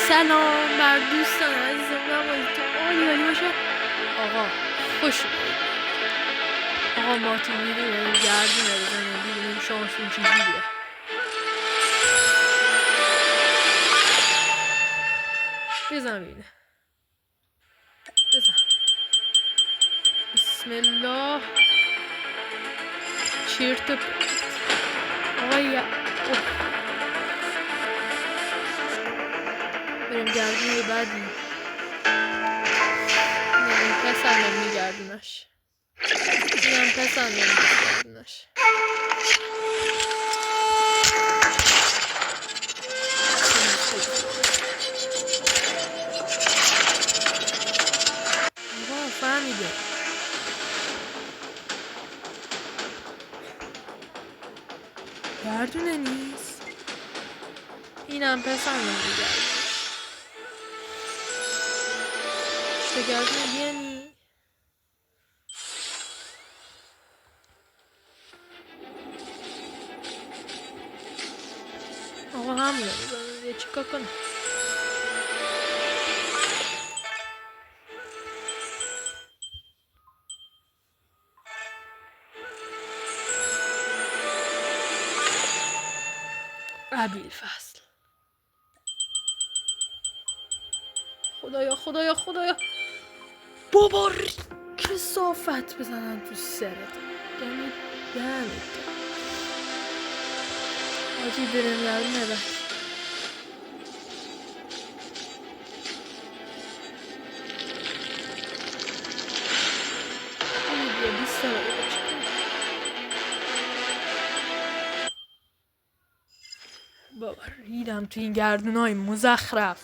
سلام بر دوستان عزیزم و بازیتون عالی باشه. آقا خوش اومدید. آقا مارتین میری بریم گردونه بزنیم ببینیم شانسون چجوریه. بزن ببینه، بزن. بسم الله. چیرت آقا یا بریم گردونه بعدی. نمیم پسر نمیگردونش، اینم پسر نمیگردونش. آقا فهمیده گردونه نیست، اینم پسر نمیگردونش. işte gerdine yeni. آقا همونه بزنم یه چیکار کنم. ابیلفضل. خدایا خدایا خدایا بابا کثافت بزنن تو سرت. دمت آجی بریم گردونه بعد. بیا 20 دقیقه بابا ریدم تو این گردونای مزخرف.